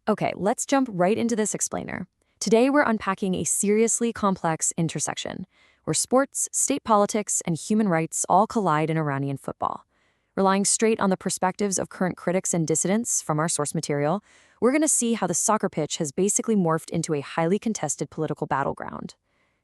Okay, let's jump right into this explainer. Today, we're unpacking a seriously complex intersection where sports, state politics, and human rights all collide in Iranian football. Relying straight on the perspectives of current critics and dissidents from our source material, we're going to see how the soccer pitch has basically morphed into a highly contested political battleground.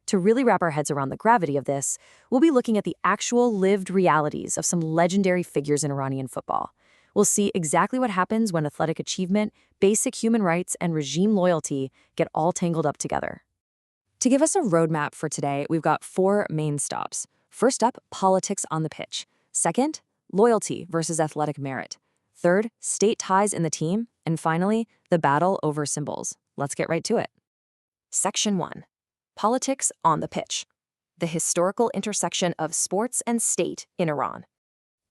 To really wrap our heads around the gravity of this, we'll be looking at the actual lived realities of some legendary figures in Iranian football. We'll see exactly what happens when athletic achievement, basic human rights, and regime loyalty get all tangled up together. To give us a roadmap for today, we've got four main stops. First up, politics on the pitch. Second, loyalty versus athletic merit. Third, state ties in the team. And finally, the battle over symbols. Let's get right to it. Section 1. Politics on the pitch. The historical intersection of sports and state in Iran.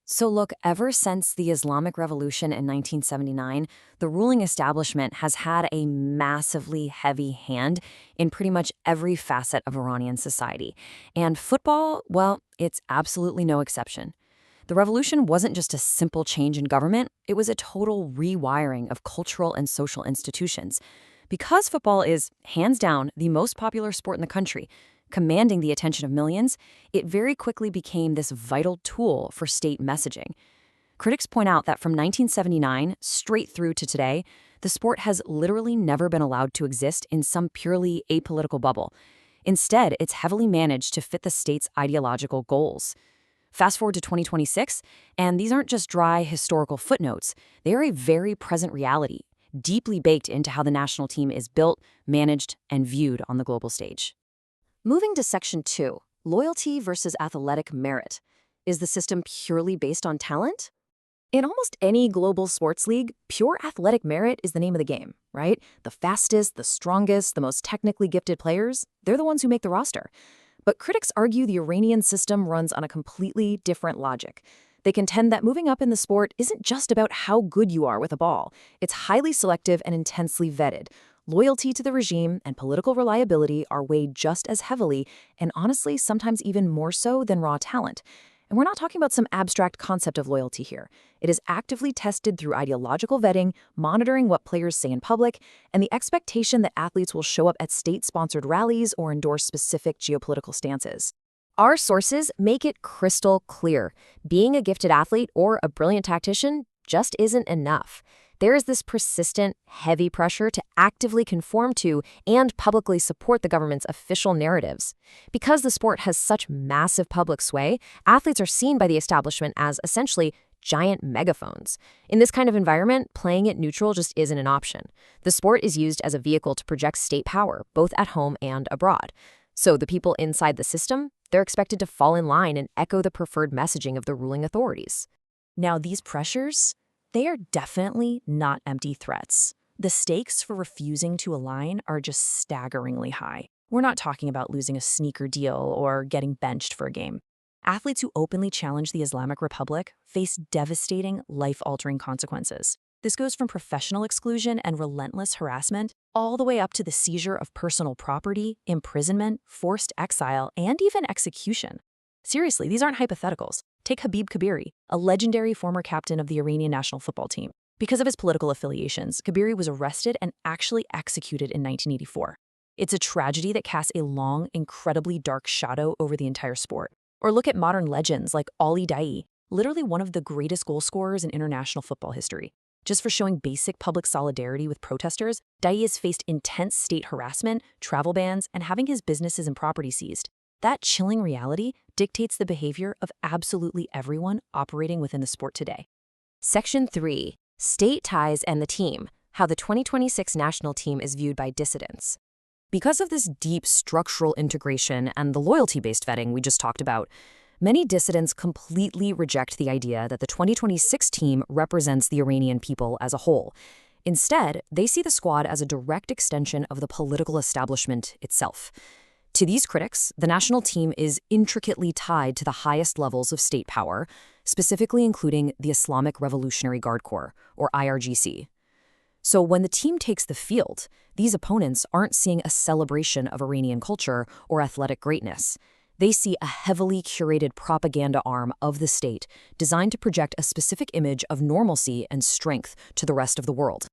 So look, ever since the Islamic Revolution in 1979, the ruling establishment has had a massively heavy hand in pretty much every facet of Iranian society. And football, well, it's absolutely no exception. The revolution wasn't just a simple change in government, it was a total rewiring of cultural and social institutions. Because football is, hands down, the most popular sport in the country, commanding the attention of millions, it very quickly became this vital tool for state messaging. Critics point out that from 1979 straight through to today, the sport has literally never been allowed to exist in some purely apolitical bubble. Instead, it's heavily managed to fit the state's ideological goals. Fast forward to 2026, and these aren't just dry historical footnotes. They are a very present reality, deeply baked into how the national team is built, managed, and viewed on the global stage. Moving to Section 2, loyalty versus athletic merit. Is the system purely based on talent? In almost any global sports league, pure athletic merit is the name of the game, right? The fastest, the strongest, the most technically gifted players, they're the ones who make the roster. But critics argue the Iranian system runs on a completely different logic. They contend that moving up in the sport isn't just about how good you are with a ball. It's highly selective and intensely vetted. Loyalty to the regime and political reliability are weighed just as heavily, and honestly, sometimes even more so than raw talent. And we're not talking about some abstract concept of loyalty here. It is actively tested through ideological vetting, monitoring what players say in public, and the expectation that athletes will show up at state-sponsored rallies or endorse specific geopolitical stances. Our sources make it crystal clear. Being a gifted athlete or a brilliant tactician just isn't enough. There is this persistent, heavy pressure to actively conform to and publicly support the government's official narratives. Because the sport has such massive public sway, athletes are seen by the establishment as essentially giant megaphones. In this kind of environment, playing it neutral just isn't an option. The sport is used as a vehicle to project state power, both at home and abroad. So the people inside the system, they're expected to fall in line and echo the preferred messaging of the ruling authorities. Now, these pressures, they are definitely not empty threats. The stakes for refusing to align are just staggeringly high. We're not talking about losing a sneaker deal or getting benched for a game. Athletes who openly challenge the Islamic Republic face devastating, life-altering consequences. This goes from professional exclusion and relentless harassment all the way up to the seizure of personal property, imprisonment, forced exile, and even execution. Seriously, these aren't hypotheticals. Take Habib Kabiri, a legendary former captain of the Iranian national football team. Because of his political affiliations, Kabiri was arrested and actually executed in 1984. It's a tragedy that casts a long, incredibly dark shadow over the entire sport. Or look at modern legends like Ali Daei, literally one of the greatest goal scorers in international football history. Just for showing basic public solidarity with protesters, Daei has faced intense state harassment, travel bans, and having his businesses and property seized. That chilling reality dictates the behavior of absolutely everyone operating within the sport today. Section 3. State ties and the team. How the 2026 national team is viewed by dissidents. Because of this deep structural integration and the loyalty-based vetting we just talked about, many dissidents completely reject the idea that the 2026 team represents the Iranian people as a whole. Instead, they see the squad as a direct extension of the political establishment itself. To these critics, the national team is intricately tied to the highest levels of state power, specifically including the Islamic Revolutionary Guard Corps, or IRGC. So when the team takes the field, these opponents aren't seeing a celebration of Iranian culture or athletic greatness. They see a heavily curated propaganda arm of the state designed to project a specific image of normalcy and strength to the rest of the world.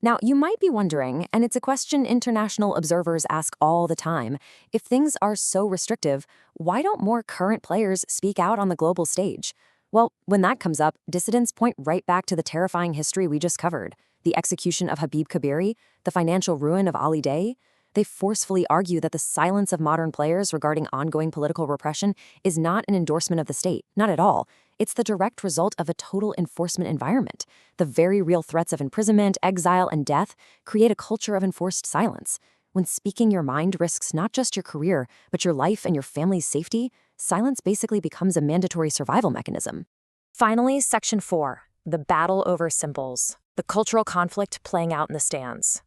Now, you might be wondering, and it's a question international observers ask all the time, if things are so restrictive, why don't more current players speak out on the global stage? Well, when that comes up, dissidents point right back to the terrifying history we just covered: the execution of Habib Kabiri, the financial ruin of Ali Day. They forcefully argue that the silence of modern players regarding ongoing political repression is not an endorsement of the state, not at all. It's the direct result of a total enforcement environment. The very real threats of imprisonment, exile, and death create a culture of enforced silence. When speaking your mind risks not just your career, but your life and your family's safety, silence basically becomes a mandatory survival mechanism. Finally, Section 4, the battle over symbols, the cultural conflict playing out in the stands.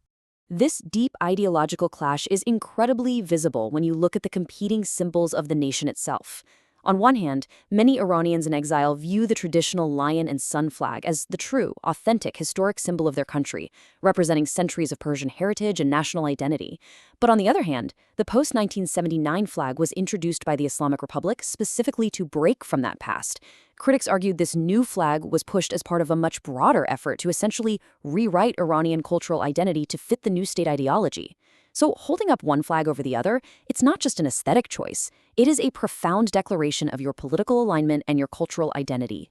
This deep ideological clash is incredibly visible when you look at the competing symbols of the nation itself. On one hand, many Iranians in exile view the traditional lion and sun flag as the true, authentic, historic symbol of their country, representing centuries of Persian heritage and national identity. But on the other hand, the post-1979 flag was introduced by the Islamic Republic specifically to break from that past. Critics argued this new flag was pushed as part of a much broader effort to essentially rewrite Iranian cultural identity to fit the new state ideology. So holding up one flag over the other, it's not just an aesthetic choice. It is a profound declaration of your political alignment and your cultural identity.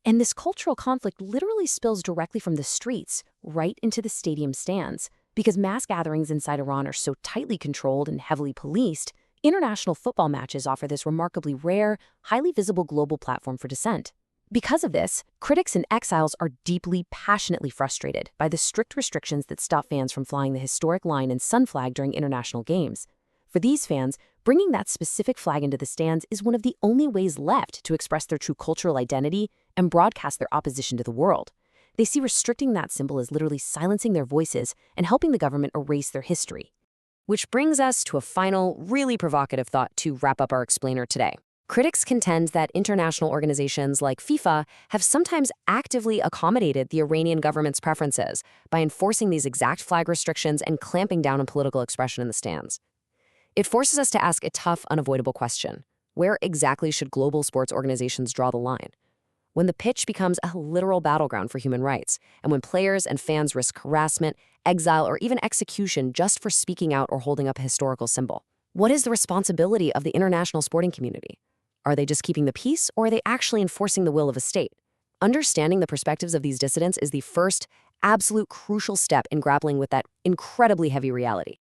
And this cultural conflict literally spills directly from the streets right into the stadium stands. Because mass gatherings inside Iran are so tightly controlled and heavily policed, international football matches offer this remarkably rare, highly visible global platform for dissent. Because of this, critics and exiles are deeply, passionately frustrated by the strict restrictions that stop fans from flying the historic lion and sun flag during international games. For these fans, bringing that specific flag into the stands is one of the only ways left to express their true cultural identity and broadcast their opposition to the world. They see restricting that symbol as literally silencing their voices and helping the government erase their history. Which brings us to a final, really provocative thought to wrap up our explainer today. Critics contend that international organizations like FIFA have sometimes actively accommodated the Iranian government's preferences by enforcing these exact flag restrictions and clamping down on political expression in the stands. It forces us to ask a tough, unavoidable question: where exactly should global sports organizations draw the line? When the pitch becomes a literal battleground for human rights, and when players and fans risk harassment, exile, or even execution just for speaking out or holding up a historical symbol, what is the responsibility of the international sporting community? Are they just keeping the peace, or are they actually enforcing the will of a state? Understanding the perspectives of these dissidents is the first, absolute crucial step in grappling with that incredibly heavy reality.